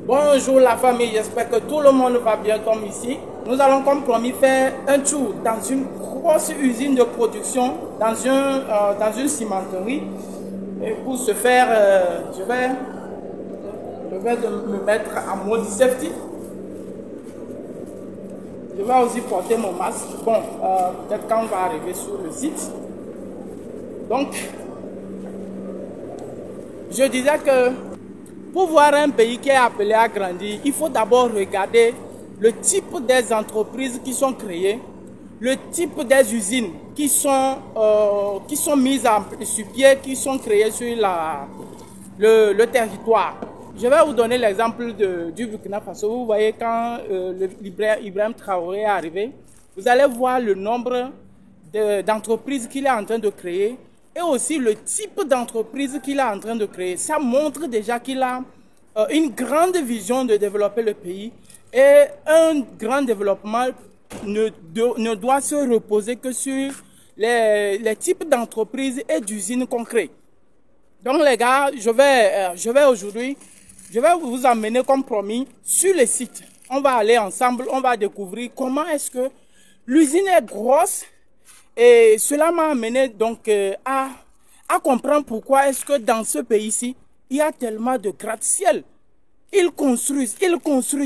Bonjour la famille, j'espère que tout le monde va bien comme ici. Nous allons comme promis faire un tour dans une grosse usine de production, dans une cimenterie. Et pour ce faire, je vais me mettre en mode safety. Je vais aussi porter mon masque. Bon, peut-être quand on va arriver sur le site. Donc, je disais que pour voir un pays qui est appelé à grandir, il faut d'abord regarder le type des entreprises qui sont créées, le type des usines qui sont mises sur pied, qui sont créées sur le territoire. Je vais vous donner l'exemple du Burkina Faso. Vous voyez quand Ibrahim Traoré est arrivé, vous allez voir le nombre d'entreprises qu'il est en train de créer et aussi le type d'entreprise qu'il est en train de créer. Ça montre déjà qu'il a une grande vision de développer le pays et un grand développement ne doit se reposer que sur les types d'entreprises et d'usines concrètes. Donc les gars, je vais aujourd'hui, je vais vous emmener comme promis sur le site. On va aller ensemble, on va découvrir comment est-ce que l'usine est grosse. Et cela m'a amené donc à comprendre pourquoi est-ce que dans ce pays-ci, il y a tellement de gratte-ciel. Ils construisent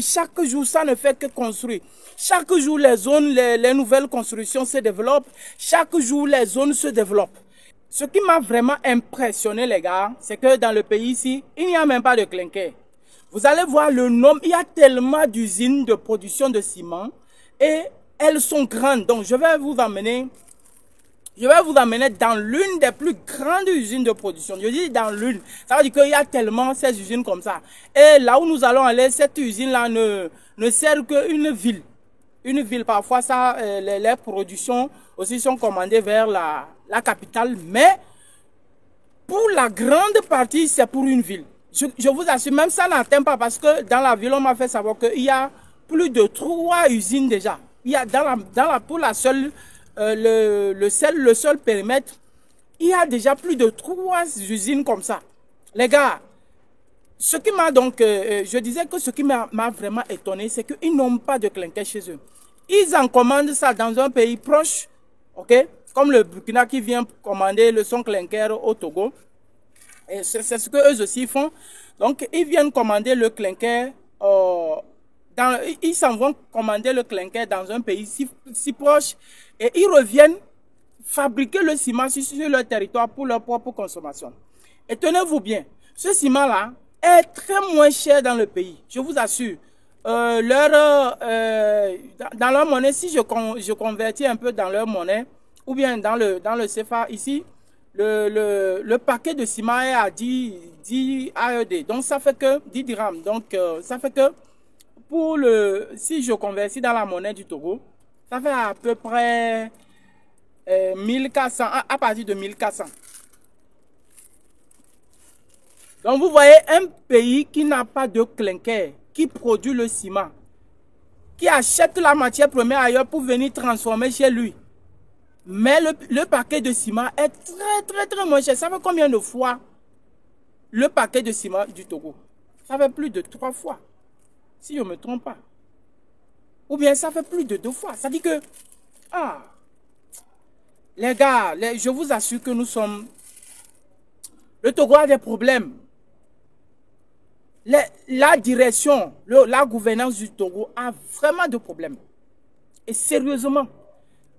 chaque jour, ça ne fait que construire. Chaque jour, les zones, les nouvelles constructions se développent. Chaque jour, les zones se développent. Ce qui m'a vraiment impressionné, les gars, c'est que dans le pays ici, il n'y a même pas de clinker. Vous allez voir le nombre, il y a tellement d'usines de production de ciment et elles sont grandes. Donc, je vais vous amener dans l'une des plus grandes usines de production. Je dis dans l'une. Ça veut dire qu'il y a tellement ces usines comme ça. Et là où nous allons aller, cette usine-là ne sert qu'une ville. Une ville, parfois, ça, les productions aussi sont commandées vers la capitale. Mais pour la grande partie, c'est pour une ville. Je vous assure, même ça n'atteint pas parce que dans la ville, on m'a fait savoir qu'il y a plus de 3 usines déjà. Il y a pour la seule... le seul périmètre, il y a déjà plus de 3 usines comme ça. Les gars, ce qui m'a donc, je disais que ce qui m'a vraiment étonné, c'est qu'ils n'ont pas de clinker chez eux. Ils en commandent ça dans un pays proche, ok, comme le Burkina qui vient commander son clinker au Togo. Et c'est ce que eux aussi font. Donc, ils viennent commander le clinker ils s'en vont commander le clinker dans un pays si proche et ils reviennent fabriquer le ciment sur leur territoire pour leur propre consommation. Et tenez-vous bien, ce ciment-là est très moins cher dans le pays, je vous assure. Dans leur monnaie, si je convertis un peu dans leur monnaie, ou bien dans le CFA ici, le paquet de ciment est à 10 AED, donc ça fait que 10 dirhams, donc ça fait que si je convertis dans la monnaie du Togo, ça fait à peu près 1400, à partir de 1400. Donc vous voyez un pays qui n'a pas de clinker, qui produit le ciment, qui achète la matière première ailleurs pour venir transformer chez lui. Mais le paquet de ciment est très moins cher. Ça fait combien de fois le paquet de ciment du Togo? Ça fait plus de 3 fois. Si je ne me trompe pas. Ou bien ça fait plus de 2 fois. Ça dit que, les gars, je vous assure que nous sommes... Le Togo a des problèmes. La direction, la gouvernance du Togo a vraiment des problèmes. Et sérieusement,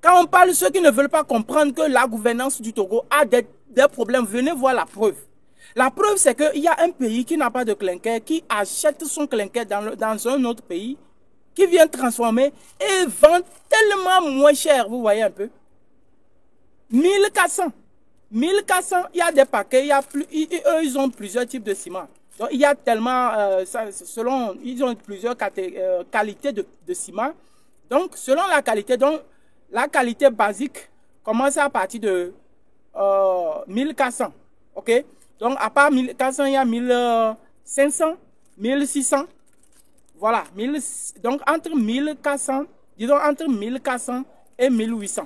quand on parle de ceux qui ne veulent pas comprendre que la gouvernance du Togo a des problèmes, venez voir la preuve. La preuve, c'est qu'il y a un pays qui n'a pas de clinker, qui achète son clinker dans un autre pays, qui vient transformer et vend tellement moins cher, vous voyez un peu. 1400. 1400, il y a des paquets, eux, ils ont plusieurs types de ciment. Donc, il y a tellement, ils ont plusieurs qualités de ciment. Donc, selon la qualité, la qualité basique commence à partir de 1400. Ok? Donc, à part 1400, il y a 1500, 1600. Voilà. Donc, entre 1400, disons entre 1400 et 1800.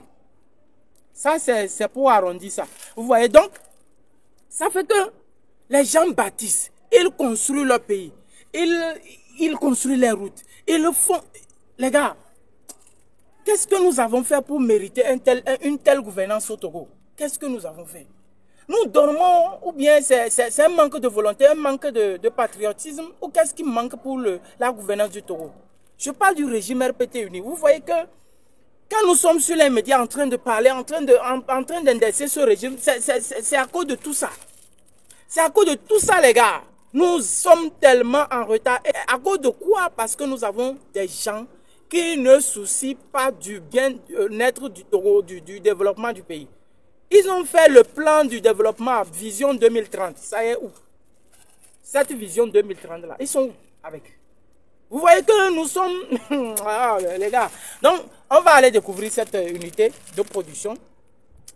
Ça, c'est pour arrondir ça. Vous voyez, donc, ça fait que les gens bâtissent. Ils construisent leur pays. Ils construisent les routes. Ils le font. Les gars, qu'est-ce que nous avons fait pour mériter une telle gouvernance au Togo? Qu'est-ce que nous avons fait? Nous dormons, ou bien c'est un manque de volonté, un manque de patriotisme, ou qu'est-ce qui manque pour la gouvernance du Togo? Je parle du régime RPT uni. Vous voyez que quand nous sommes sur les médias en train de parler, en train d'indexer ce régime, c'est à cause de tout ça. C'est à cause de tout ça, les gars. Nous sommes tellement en retard. Et à cause de quoi? Parce que nous avons des gens qui ne soucient pas du bien-être du Togo, du développement du pays. Ils ont fait le plan du développement, vision 2030. Ça y est où? Cette vision 2030 là, ils sont où avec? Vous voyez que nous sommes... ah, les gars. Donc, on va aller découvrir cette unité de production,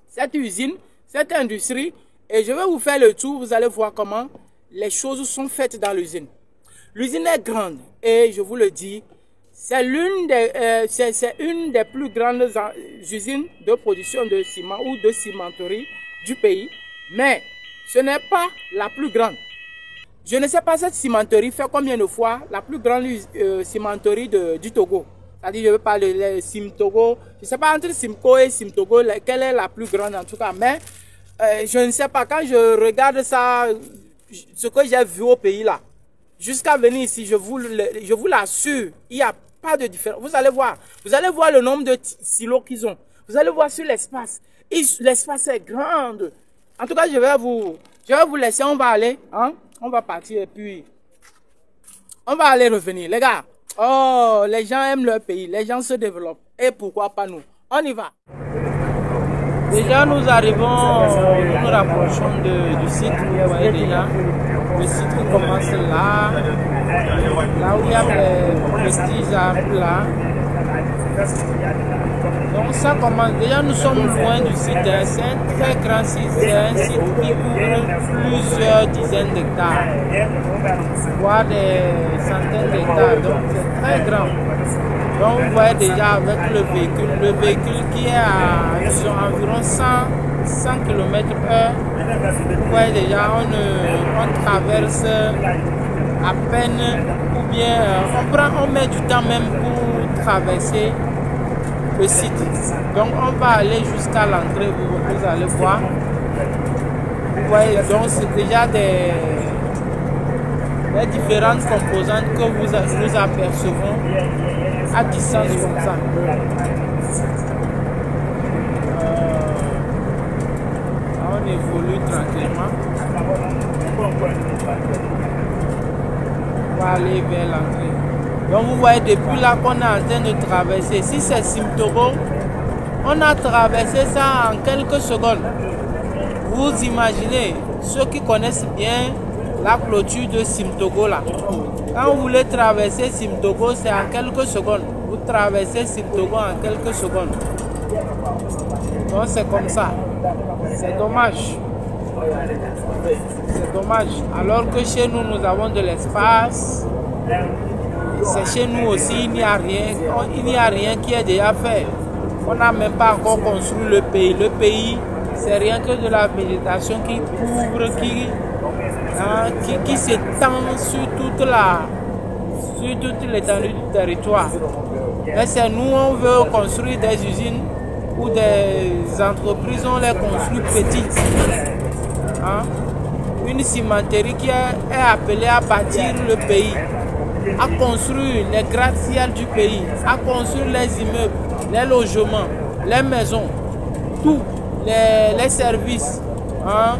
cette usine, cette industrie. Et je vais vous faire le tour. Vous allez voir comment les choses sont faites dans l'usine. L'usine est grande. Et je vous le dis, c'est une des plus grandes usines de production de ciment ou de cimenterie du pays. Mais ce n'est pas la plus grande. Je ne sais pas cette cimenterie fait combien de fois la plus grande cimenterie du Togo. C'est-à-dire, je veux parler de Simtogo. Je ne sais pas entre Simco et Simtogo, quelle est la plus grande en tout cas. Mais je ne sais pas, quand je regarde ça, ce que j'ai vu au pays là, jusqu'à venir ici, je vous l'assure, il n'y a pas de différence. Vous allez voir le nombre de silos qu'ils ont. Vous allez voir sur l'espace. L'espace est grand. En tout cas, je vais vous laisser, on va aller, hein? On va partir et puis on va aller revenir. Les gars, oh, les gens aiment leur pays, les gens se développent. Et pourquoi pas nous? On y va. Déjà, nous arrivons, nous nous rapprochons du site. Vous voyez déjà, le site qui commence là où il y a les petits arbres là. Donc ça commence, déjà nous sommes loin du site, c'est un très grand site, c'est un site qui couvre plusieurs dizaines d'hectares, voire des centaines d'hectares, donc c'est très grand. Donc vous voyez déjà avec le véhicule qui est à environ 100 km/h, vous voyez déjà on traverse à peine, ou bien on met du temps même pour traverser le site. Donc on va aller jusqu'à l'entrée, vous allez voir. Vous voyez, donc c'est déjà des différentes composantes que nous apercevons à distance comme ça. On évolue tranquillement. On va aller vers l'entrée. Donc vous voyez depuis là qu'on est en train de traverser. Si c'est Simtogo, on a traversé ça en quelques secondes. Vous imaginez, ceux qui connaissent bien la clôture de Simtogo là. Quand vous voulez traverser Simtogo, c'est en quelques secondes. Vous traversez Simtogo en quelques secondes. Donc c'est comme ça. C'est dommage. C'est dommage. Alors que chez nous, nous avons de l'espace. C'est chez nous aussi, il n'y a rien qui est déjà fait. On n'a même pas encore construit le pays. Le pays, c'est rien que de la végétation qui couvre, qui s'étend sur toute l'étendue du territoire. Mais c'est nous, on veut construire des usines ou des entreprises, on les construit petites. Hein? Une cimenterie qui est appelée à bâtir le pays, à construire les gratte-ciel du pays, à construire les immeubles, les logements, les maisons, tout, les services, hein,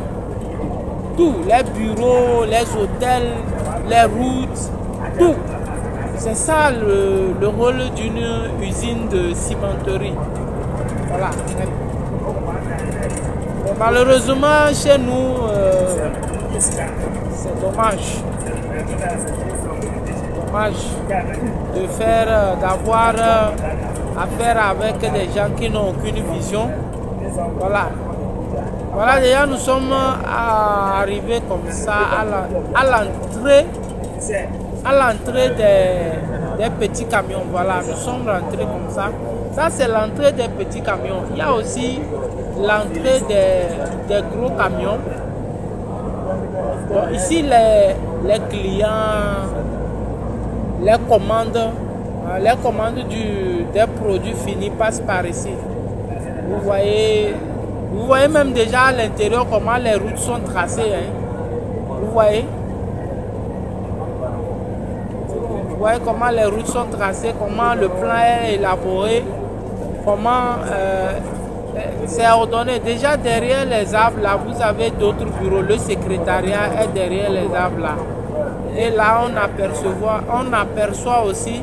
tout, les bureaux, les hôtels, les routes, tout. C'est ça le rôle d'une usine de cimenterie. Voilà. Mais malheureusement, chez nous, c'est dommage. D'avoir affaire avec des gens qui n'ont aucune vision. Voilà. Voilà, déjà nous sommes arrivés comme ça à l'entrée des petits camions. Voilà, nous sommes rentrés comme ça. Ça, c'est l'entrée des petits camions. Il y a aussi l'entrée des gros camions. Bon, ici, les clients les commandes des produits finis passent par ici. Vous voyez même déjà à l'intérieur comment les routes sont tracées. Hein. Vous voyez comment les routes sont tracées, comment le plan est élaboré, comment c'est ordonné. Déjà derrière les arbres là, vous avez d'autres bureaux. Le secrétariat est derrière les arbres là. Et là, on aperçoit aussi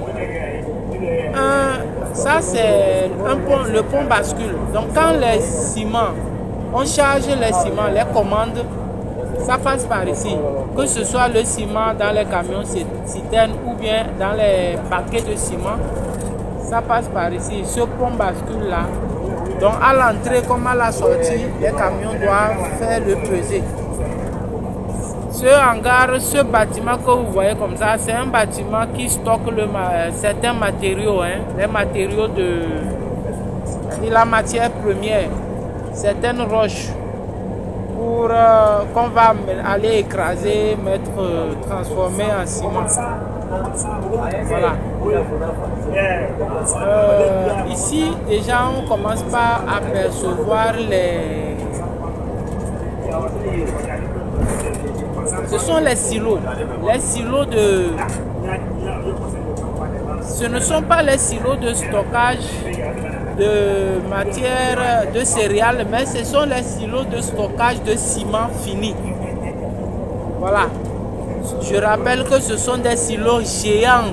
ça c'est le pont bascule. Donc quand les ciments, on charge les ciments, les commandes, ça passe par ici. Que ce soit le ciment dans les camions citernes ou bien dans les paquets de ciment, ça passe par ici. Ce pont bascule là. Donc à l'entrée comme à la sortie, les camions doivent faire le pesé. Ce hangar, ce bâtiment que vous voyez comme ça, c'est un bâtiment qui stocke certains matériaux, hein, les matériaux de la matière première, certaines roches pour qu'on va aller écraser, transformer en ciment. Voilà. Ici, déjà, on commence par apercevoir ce sont les silos. Les silos de... Ce ne sont pas les silos de stockage de matière, de céréales, mais ce sont les silos de stockage de ciment fini. Voilà. Je rappelle que ce sont des silos géants.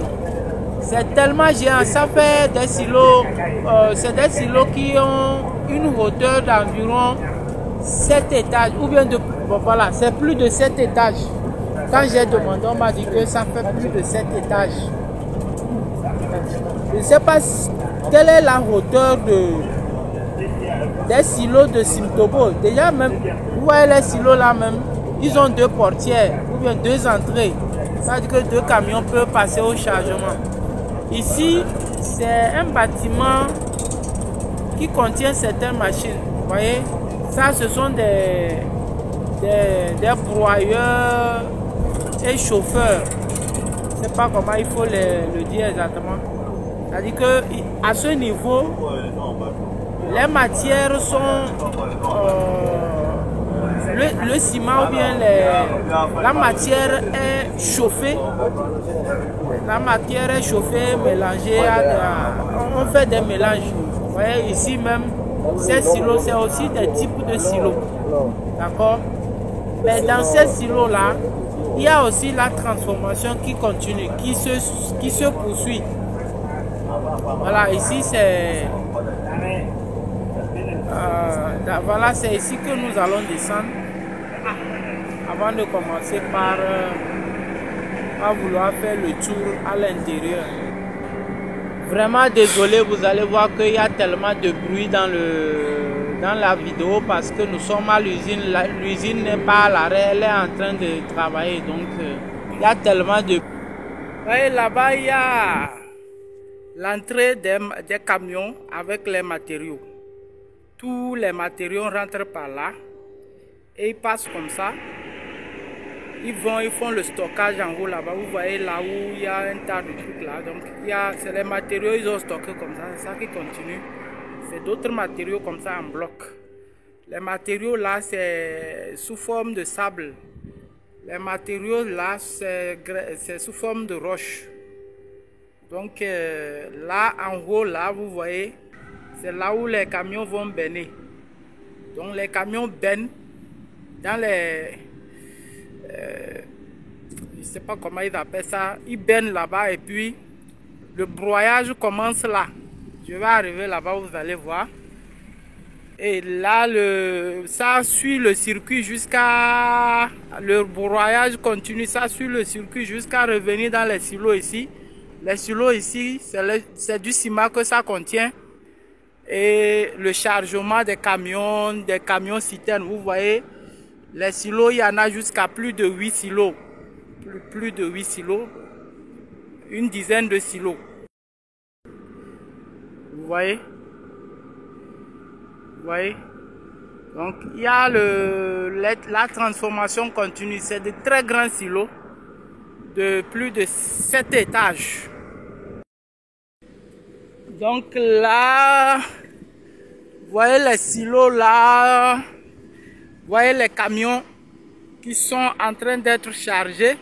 C'est tellement géant. Ça fait des silos... c'est des silos qui ont une hauteur d'environ 7 étages ou bien de... Bon, voilà, c'est plus de 7 étages. Quand j'ai demandé, on m'a dit que ça fait plus de 7 étages. Je ne sais pas quelle est la hauteur des silos de Simtobo. Déjà même, vous voyez les silos là même, ils ont 2 portières ou bien 2 entrées. Ça veut dire que 2 camions peuvent passer au chargement. Ici, c'est un bâtiment qui contient certaines machines. Vous voyez, ça ce sont des broyeurs et chauffeurs. Je ne sais pas comment il faut le dire exactement. C'est-à-dire qu'à ce niveau, les matières sont... le ciment ou bien la matière est chauffée. La matière est chauffée, mélangée. On fait des mélanges. Vous voyez ici même, ces silos, c'est aussi des types de silos. D'accord? Mais dans ces silos-là, il y a aussi la transformation qui continue, qui se poursuit. Voilà, ici c'est... voilà, c'est ici que nous allons descendre. Avant de commencer par vouloir faire le tour à l'intérieur. Vraiment désolé, vous allez voir qu'il y a tellement de bruit dans la vidéo parce que nous sommes à l'usine. L'usine n'est pas à l'arrêt, elle est en train de travailler. Donc il y a tellement de... Vous voyez là-bas, il y a l'entrée des camions avec les matériaux. Tous les matériaux rentrent par là et ils passent comme ça. Ils font le stockage en haut là-bas. Vous voyez là où il y a un tas de trucs là. Donc c'est les matériaux, ils ont stocké comme ça. C'est ça qui continue. C'est d'autres matériaux comme ça en bloc. Les matériaux là, c'est sous forme de sable. Les matériaux là, c'est sous forme de roche. Donc là en haut là, vous voyez, c'est là où les camions vont benner. Donc les camions bennent dans les... je ne sais pas comment ils appellent ça. Ils bennent là-bas et puis le broyage commence là. Je vais arriver là-bas, vous allez voir. Et là, ça suit le circuit jusqu'à... Le broyage continue, ça suit le circuit jusqu'à revenir dans les silos ici. Les silos ici, c'est du ciment que ça contient. Et le chargement des camions citernes, vous voyez, les silos, il y en a jusqu'à plus de 8 silos. Plus de 8 silos. Une dizaine de silos. Vous voyez? Vous voyez? Donc, il y a la transformation continue. C'est de très grands silos. de plus de 7 étages. Donc là, vous voyez les silos là, vous voyez les camions qui sont en train d'être chargés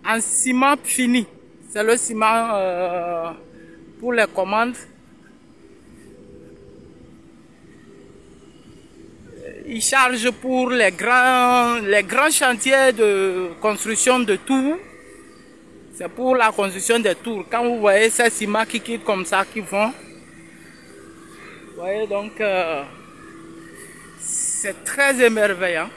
en ciment fini. C'est le ciment pour les commandes. Ils chargent pour les grands chantiers de construction de tours. C'est pour la construction des tours. Quand vous voyez ces ciments qui quittent comme ça, qui vont, vous voyez donc, c'est très émerveillant.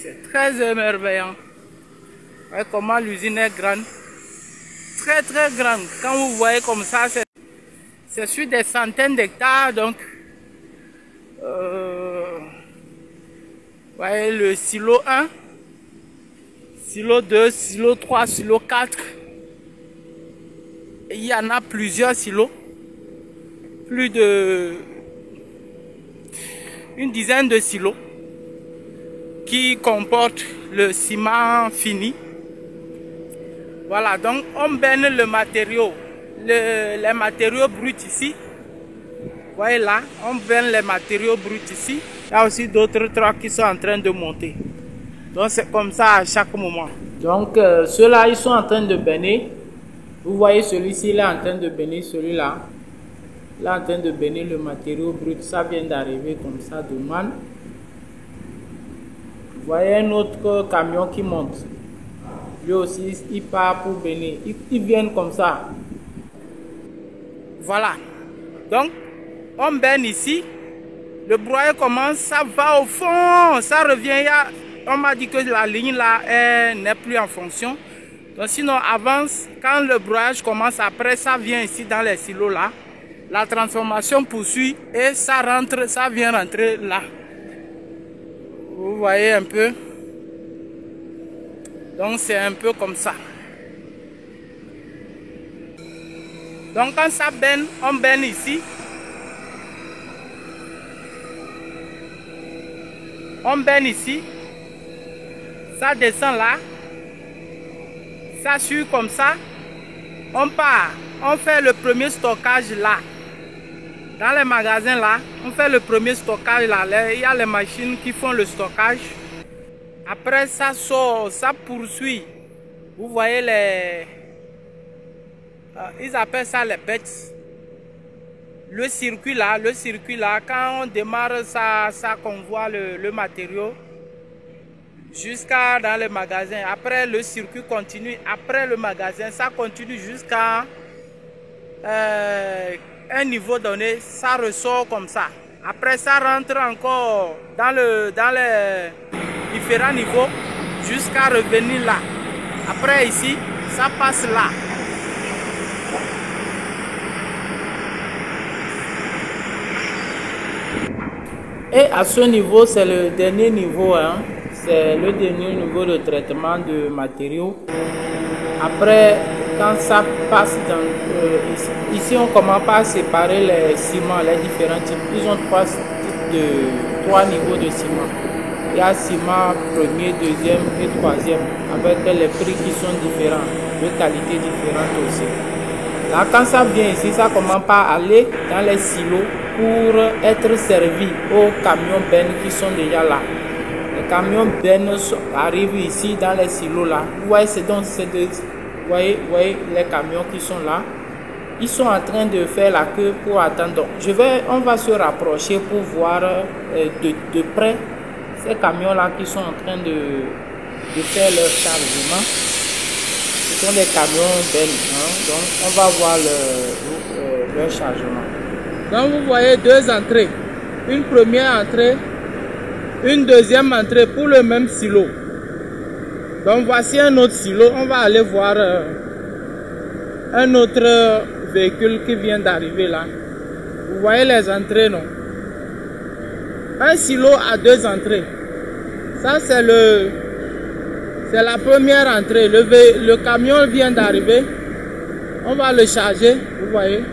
C'est très émerveillant. Vous voyez comment l'usine est grande. Très très grande. Quand vous voyez comme ça, c'est sur des centaines d'hectares. Donc, vous voyez le silo 1, silo 2, silo 3, silo 4. Et il y en a plusieurs silos. Plus de une dizaine de silos qui comportent le ciment fini. Voilà, donc on baigne le matériau, les matériaux bruts ici. Vous voyez là, on baigne les matériaux bruts ici. Il y a aussi d'autres trucks qui sont en train de monter. Donc c'est comme ça à chaque moment. Donc ceux-là, ils sont en train de baigner. Vous voyez celui-ci, il est en train de baigner celui-là. Il est en train de baigner le matériau brut. Ça vient d'arriver comme ça de Man. Vous voyez un autre camion qui monte. Lui aussi, il part pour baigner. Ils viennent comme ça. Voilà. Donc, on baigne ici. Le broyeur commence, ça va au fond. Ça revient. On m'a dit que la ligne là n'est plus en fonction. Donc sinon, avance. Quand le broyage commence, après, ça vient ici dans les silos là. La transformation poursuit et ça rentre, ça vient rentrer là. Vous voyez un peu. Donc c'est un peu comme ça. Donc quand ça baigne, on baigne ici. On baigne ici. Ça descend là. Ça suit comme ça. On part. On fait le premier stockage là. Dans les magasins là, on fait le premier stockage là. Il y a les machines qui font le stockage. Après ça sort, ça poursuit. Vous voyez les... ils appellent ça les bêtes. Le circuit là, quand on démarre ça convoie le matériau jusqu'à dans le magasin. Après le circuit continue, après le magasin, ça continue jusqu'à un niveau donné, ça ressort comme ça. Après ça rentre encore dans les différents niveaux jusqu'à revenir là. Après ici, ça passe là. Et à ce niveau, c'est le dernier niveau, hein. C'est le dernier niveau de traitement de matériaux. Après, quand ça passe dans... ici, on commence par séparer les ciments, les différents types. Ils ont trois niveaux de ciment. Il y a ciment premier, deuxième et troisième, avec les prix qui sont différents, de qualité différente aussi. Là, quand ça vient ici, ça commence par aller dans les silos pour être servi aux camions bennes qui sont déjà là. Les camions bennes arrivent ici dans les silos là. Vous voyez, vous voyez les camions qui sont là. Ils sont en train de faire la queue pour attendre. Donc, on va se rapprocher pour voir de près ces camions là qui sont en train de faire leur chargement. Ce sont des camions bennes, hein? Donc on va voir leur chargement. Donc vous voyez deux entrées, une première entrée, une deuxième entrée pour le même silo. Donc voici un autre silo, on va aller voir un autre véhicule qui vient d'arriver là. Vous voyez les entrées, non? Un silo a deux entrées. Ça c'est la première entrée. Le camion vient d'arriver. On va le charger, vous voyez.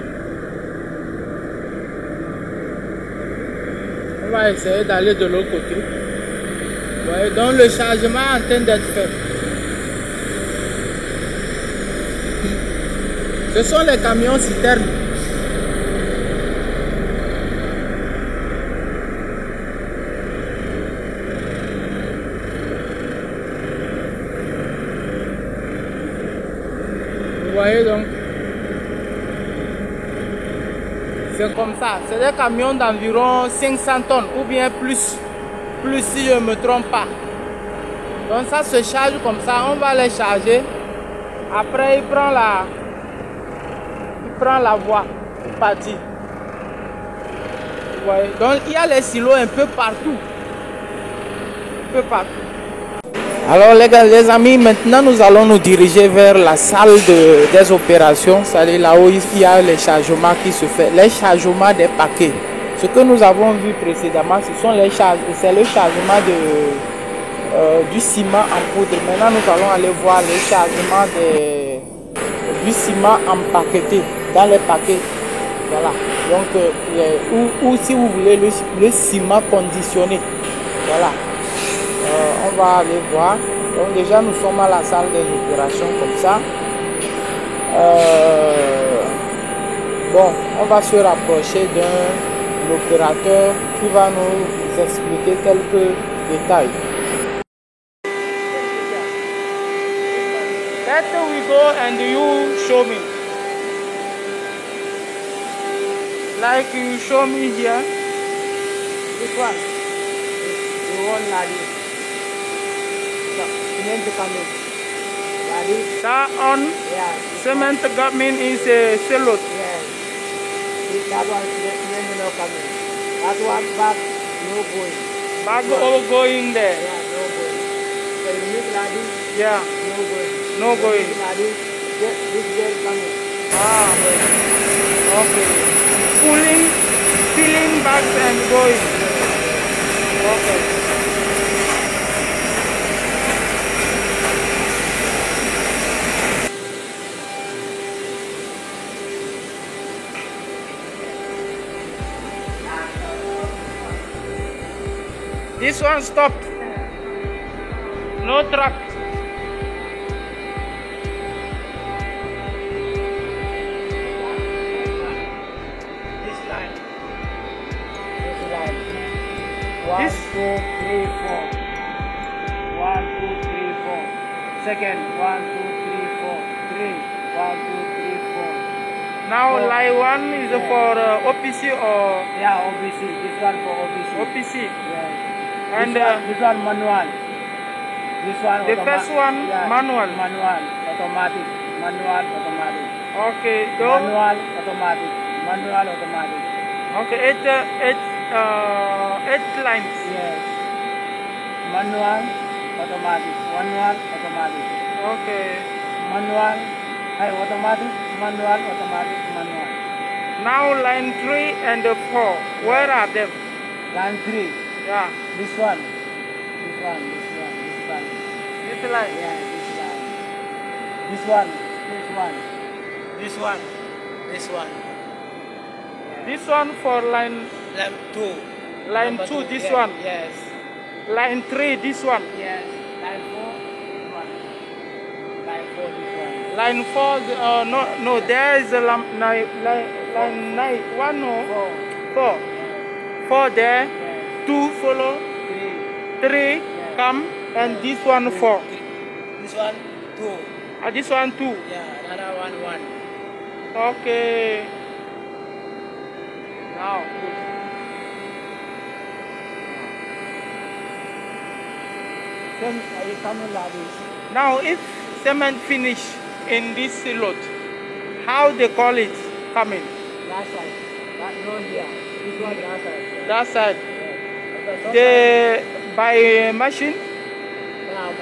On va essayer d'aller de l'autre côté. Ouais, donc le chargement est en train d'être fait. Ce sont les camions citernes. Vous voyez donc. C'est comme ça. C'est des camions d'environ 500 tonnes ou bien plus si je ne me trompe pas. Donc ça se charge comme ça. On va les charger. Après, il prend la voie pour partir. Vous voyez. Donc il y a les silos un peu partout. Un peu partout. Alors les amis, maintenant nous allons nous diriger vers la salle des opérations, c'est là où il y a les chargements qui se font, les chargements des paquets. Ce que nous avons vu précédemment, c'est le chargement du ciment en poudre. Maintenant nous allons aller voir le chargement du ciment empaqueté dans les paquets. Voilà. Donc ou si vous voulez le ciment conditionné. Voilà. On va aller voir. Donc déjà nous sommes à la salle des opérations comme ça. Bon, on va se rapprocher d'un opérateur qui va nous expliquer quelques détails. Let we go and you show me. Like you show me here. This one. The one like this. Cement coming. That on cement coming is a cellulose. Yes. That one cement no coming. That one bag no going. Bag all going there. Yeah, no going. So you make like this. Yeah. No going. No going. Like this. This girl coming. Ah. Okay. Filling bags and going. Okay. This one stopped. No truck. This line. One, this? 2, 3, 4. 1, 2, 3, 4. Second. 1, 2, 3, 4. 3. 1, 2, 3, 4. Now line 1 is for OPC or? Yeah, OPC. This one for OPC. OPC. Yeah. And this one manual. This one the first one manual. Manual, automatic. Manual, automatic. Okay. Manual, automatic. Manual, automatic. Okay. Eight lines. Yes. Manual, automatic. Manual, automatic. Okay. Manual, automatic. Manual, automatic. Manual. Now line 3 and 4. Where are them? Line 3. Yeah. This one. This one. This one. This one. This line. Yeah, this line. This one. This one. This one. This one. Yeah. This one for line 2. Line 2, this yes. One. Yes. Line 3, this one. Yes. Line 4, this one. Line 4, this one. Line 4, no, there is a line 9, 1 no. 4. 4 there. Yes. 2 follow. 3 yes. Come and yes. This one 4. This one 2. This one 2. Yeah, another one 1. Okay. Now good. Now if cement finish in this lot, how they call it coming? That side. That no here. This one that side. That side. Yeah. They by machine? Yeah,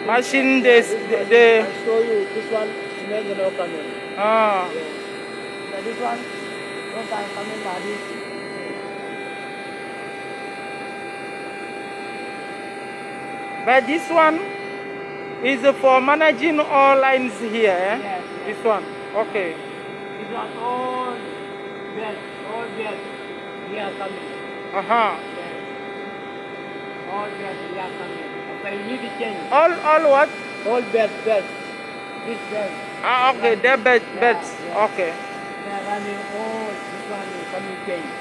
machine they I show you this one cement no coming. Ah. Yeah. So this one sometimes coming like this. But this one is for managing all lines here, eh? Yes, yes. This one, okay. This one all belt, here coming. Yes. All belt, yeah, coming. After you need to change. All what? All belt. This belt. Ah, okay, they're beds. Yeah. Okay. They are running all, this one is coming change.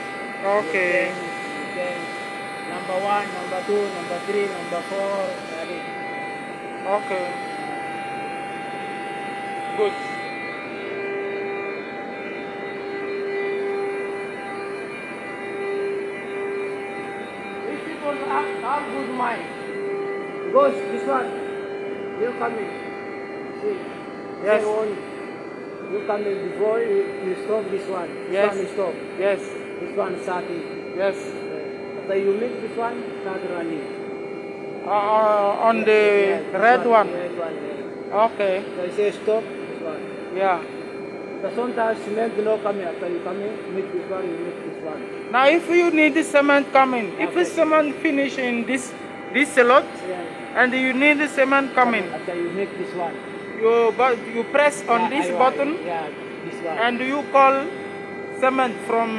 Okay. You change. Number 1, number 2, number 3, number 4, that is. Okay. Good. These people have good mind. Goes, this one, you come in. See, Yes. say one, you come in before you stop this one. This Yes. one is stop. Yes. This one starting. Yes. After you make this one, start running. On the Yes, this red one. Red one, yes. Okay. So you say stop, this one. Yeah. But sometimes cement do not come in. After you come in, make this one, you make this one. Now, if you need the cement coming, if the Okay. cement finish in this lot, Yeah. and you need the cement coming, After you make this one. you press on this button, Yeah, this one. and you call cement from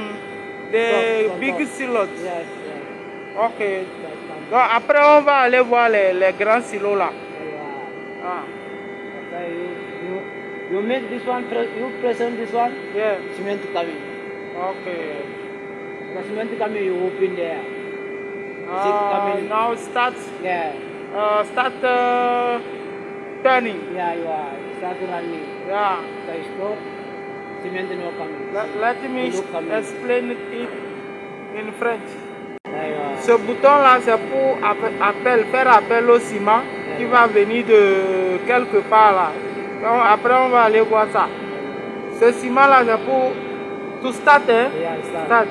the From big top. silos. Yes. Ok. That comes. Donc après on va aller voir les grands silos là. Yeah. Ah. After you make this one, you press on this one, Yeah. cement coming. Okay. The cement coming, you open there. coming? Now start Yeah. turning. Yeah, you are. Start running. Yeah. After you stop, cement no coming. Let me Look coming. explain it in French. Yeah, you are. Ce bouton-là, c'est pour faire appel au ciment qui va venir de quelque part là. Donc, après, on va aller voir ça. Ce ciment-là, c'est pour to start, hein? Yeah, Start.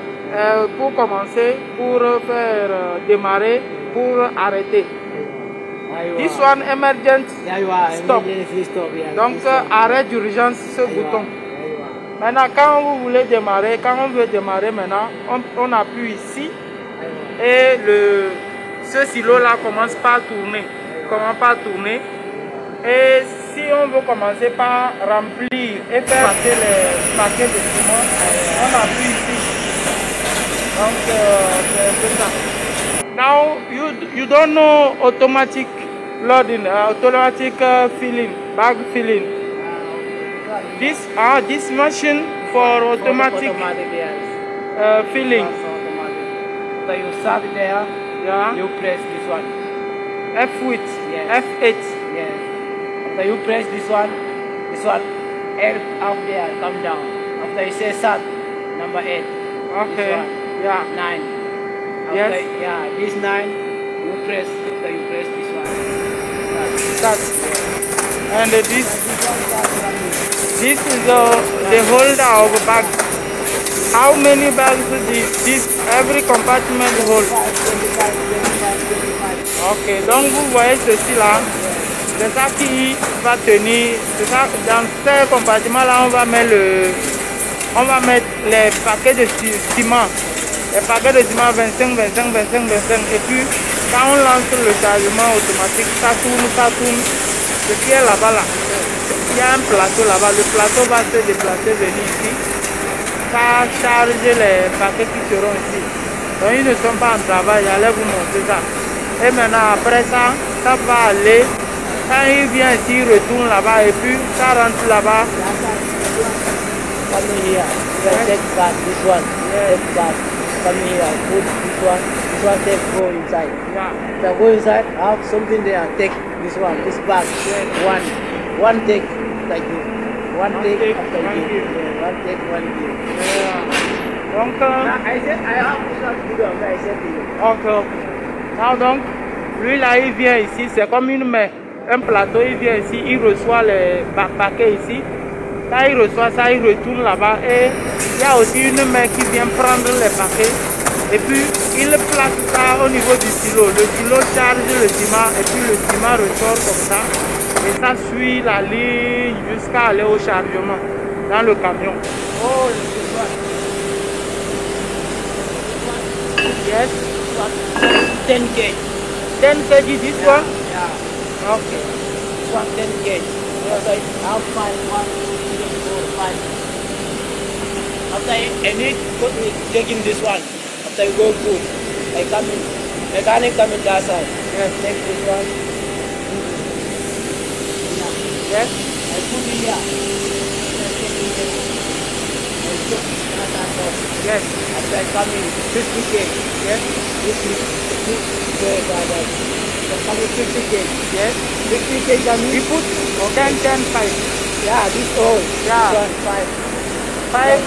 Pour commencer, pour faire démarrer, pour arrêter. Yeah, you This are. one emergent Yeah, you are. stop. Emergency stop. Yeah, Donc, this one. arrêt d'urgence, ce Yeah, you bouton. are. Yeah, you are. Maintenant, quand vous voulez démarrer, quand on veut démarrer maintenant, on appuie ici. Et ce silo-là commence par tourner. Et si on veut commencer par remplir et faire passer les paquets de ciment, on appuie ici. Donc, c'est ça. Now, you don't know automatic loading, automatic filling, bag filling. This machine for automatic yes. filling. So you start there, Yeah. you press this one. F8. Yes. F8. Yes. After you press this one, air up there, come down. After you say start, number 8. Okay. This one, Yeah. 9. Yes. After, yeah, this 9, you press, after you press this one. Start. And this This one starts running. is the holder of a bag. How many bags this every compartment hold? 25, 25. Ok, donc vous voyez ceci là, c'est ça qui va tenir, c'est ça, dans ces compartiments là on va mettre les paquets de ciment, les paquets de ciment 25, 25, 25, 25, et puis quand on lance le chargement automatique, ça tourne, ce qui est là-bas là, il y a un plateau là-bas, le plateau va se déplacer, venir ici, ça charge les paquets qui seront ici. Donc ils ne sont pas en travail, j'allais vous montrer ça. Et maintenant après ça, ça va aller. Quand il vient ici, il retourne là-bas et puis ça rentre là-bas. Come here, take back this one, take back, come here, put this one take go inside. Yeah. So go inside, have something there, take this one, this bag, one take, like this. One take, after one you give. yeah, one take, one give. Yeah. Donc, I said, I have this one to do, I said to you. ok. Now, donc, lui là, il vient ici, c'est comme une main, un plateau, il vient ici, il reçoit les paquets ici. Quand il reçoit ça, il retourne là-bas et il y a aussi une main qui vient prendre les paquets. Et puis, il place ça au niveau du silo. Le silo charge le ciment et puis le ciment ressort comme ça. Et ça suit la ligne jusqu'à aller au chargement dans le camion. Oh, this one. Yes. 10 kg. 10 kg this one? Yeah. Okay. This one 10 kg. After half 5, 1, 2, 3, 4, 5. After I need to taking this one. After you go good, I come in. Mechanic coming that side. Yes. Take this one. Yes. I put it here. Yes. After I come in, 50K. Yes. This is coming 50K. Yes. 50K coming. We put 10, 5. Yeah, this all. Yeah. This one, 5. 5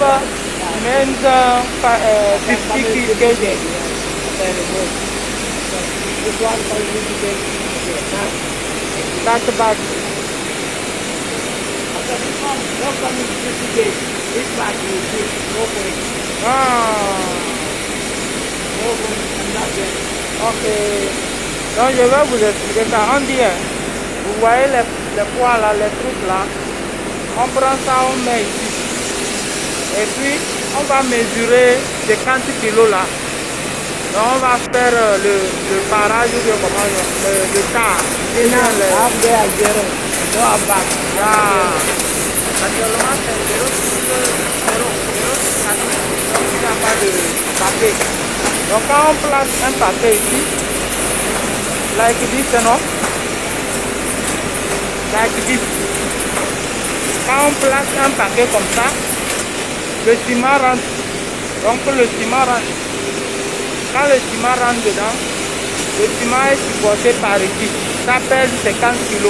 means 50 kg. This one for 50K. Okay, now. That's the bag. After this one, don't come in 50K. This bag you see, no point. Ah. No point, and that's it. Ok. Donc je vais vous expliquer ça. On dit, vous voyez les poids là, les trucs là. On prend ça, on met ici. Et puis, on va mesurer 50 kilos là. Donc on va faire le barrage ou bien comment le tas. See now, I'm there at 0. No, I'm back. Actuellement c'est 0,0. Donc il n'y a pas de paquet. Donc quand on place un paquet ici, like this, non? Like this. Quand on place un paquet comme ça, le ciment rentre. Donc le ciment rentre. Quand le ciment rentre dedans, le ciment est supporté par ici. Ça pèse 50 kg.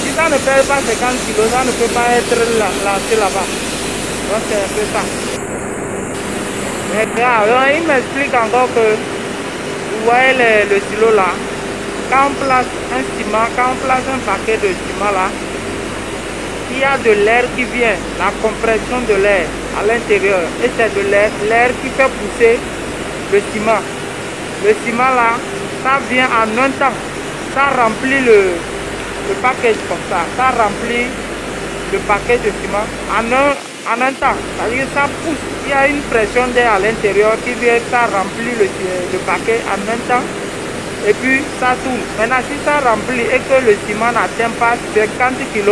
Si ça ne pèse pas 50 kg, ça ne peut pas être lancé là-bas. Donc c'est un peu ça. Mais alors, il m'explique encore que vous voyez le silo là. Quand on place un ciment, quand on place un paquet de ciment là, il y a de l'air qui vient, la compression de l'air à l'intérieur. Et c'est de l'air qui fait pousser le ciment. Le ciment là, ça vient en un temps. Ça remplit le package comme ça. Ça remplit le paquet de ciment en un temps. C'est-à-dire que ça pousse. Il y a une pression d'air à l'intérieur qui vient, ça remplit le paquet en un temps. Et puis ça tourne. Maintenant, si ça remplit et que le ciment n'atteint pas 50 kg,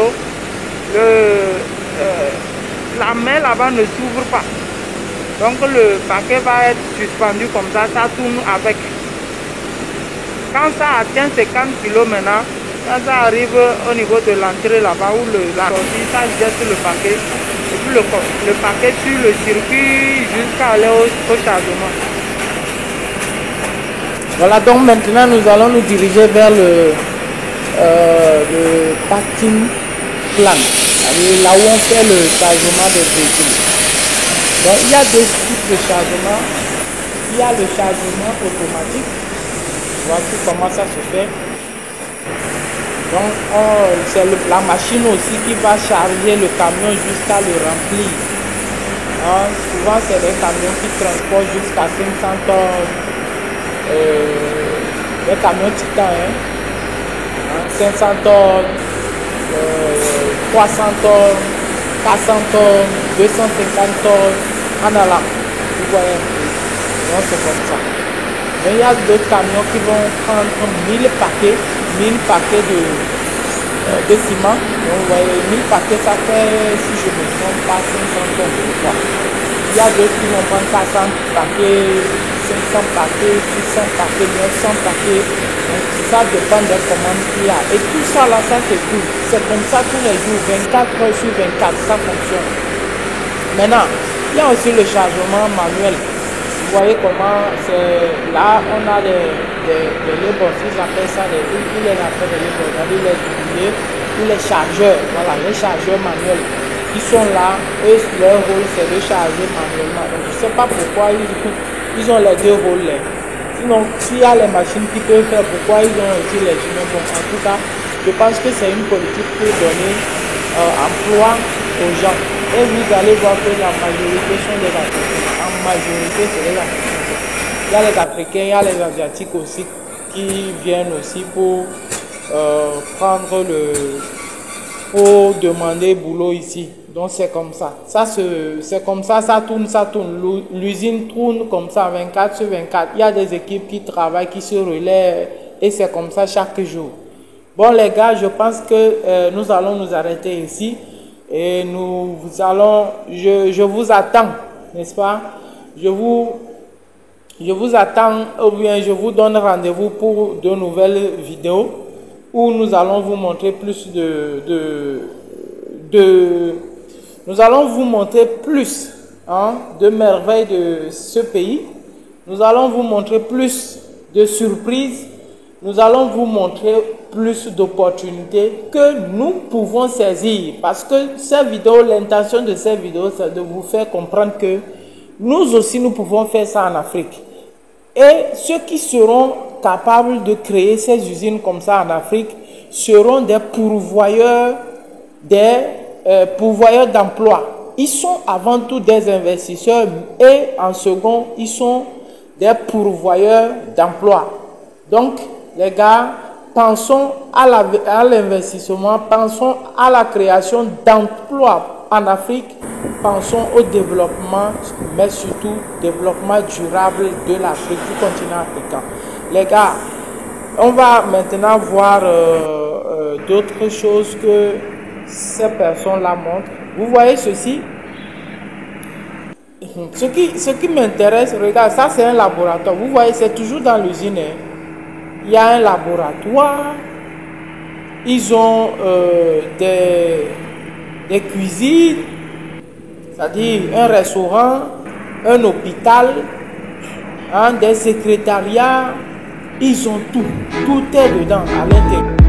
la main là-bas ne s'ouvre pas. Donc le paquet va être suspendu comme ça, ça tourne avec. Quand ça atteint 50 kg maintenant, quand ça arrive au niveau de l'entrée là-bas où la sortie, ça jette le paquet. Et puis le paquet sur le circuit jusqu'à aller au chargement. Voilà, donc maintenant nous allons nous diriger vers le parking plan, là où on fait le chargement des véhicules. Donc il y a deux types de chargement. Il y a le chargement automatique. Voici comment ça se fait. Donc c'est la machine aussi qui va charger le camion jusqu'à le remplir. Souvent c'est des camions qui transportent jusqu'à 500 tonnes. Les camions titans, 500 tonnes, 300 tonnes, 400 tonnes, 250 tonnes, en allant. Vous voyez, donc c'est comme ça. Mais il y a d'autres camions qui vont prendre 1000 paquets de ciment. Donc vous voyez, 1000 paquets, ça fait, si je ne me trompe pas, 500 tonnes de poids. Il y a d'autres qui vont prendre 400 paquets, 500 paquets, 600 paquets, 900 paquets. Donc, ça dépend des commandes qu'il y a. Et tout ça là, ça c'est cool. C'est comme ça tous les jours, 24 heures sur 24, ça fonctionne. Maintenant, il y a aussi le chargement manuel. Vous voyez comment c'est là, on a les labels, ils appellent ça les labels, les chargeurs. Voilà, les chargeurs manuels. Ils sont là, eux, leur rôle c'est de charger manuellement. Donc, je ne sais pas pourquoi ils ont les deux rôles là. Sinon, s'il y a les machines qui peuvent faire, pourquoi ils ont aussi les humains? Bon, en tout cas, je pense que c'est une politique pour donner emploi aux gens. Et vous allez voir que la majorité sont des Africains. En majorité, c'est les Africains. Il y a les Africains, il y a les Asiatiques aussi qui viennent aussi pour prendre pour demander boulot ici. Donc c'est comme ça. C'est comme ça, ça tourne. L'usine tourne comme ça 24 sur 24. Il y a des équipes qui travaillent, qui se relaient et c'est comme ça chaque jour. Bon les gars, je pense que nous allons nous arrêter ici et je vous attends, n'est-ce pas? Je vous Je vous attends ou bien je vous donne rendez-vous pour de nouvelles vidéos où nous allons vous montrer plus nous allons vous montrer plus de merveilles de ce pays. Nous allons vous montrer plus de surprises. Nous allons vous montrer plus d'opportunités que nous pouvons saisir. Parce que ces vidéos, l'intention de ces vidéos, c'est de vous faire comprendre que nous aussi, nous pouvons faire ça en Afrique. Et ceux qui seront capables de créer ces usines comme ça en Afrique seront des pourvoyeurs d'emploi. Ils sont avant tout des investisseurs et en second, ils sont des pourvoyeurs d'emploi. Donc, les gars, pensons à l'investissement, pensons à la création d'emplois en Afrique, pensons au développement, mais surtout développement durable de l'Afrique, du continent africain. Les gars, on va maintenant voir d'autres choses que ces personnes-là montrent. Vous voyez ceci? Ce qui m'intéresse, regarde, ça c'est un laboratoire. Vous voyez, c'est toujours dans l'usine. Il y a un laboratoire. Ils ont des cuisines, c'est-à-dire un restaurant, un hôpital, des secrétariats. Ils ont tout. Tout est dedans à l'intérieur.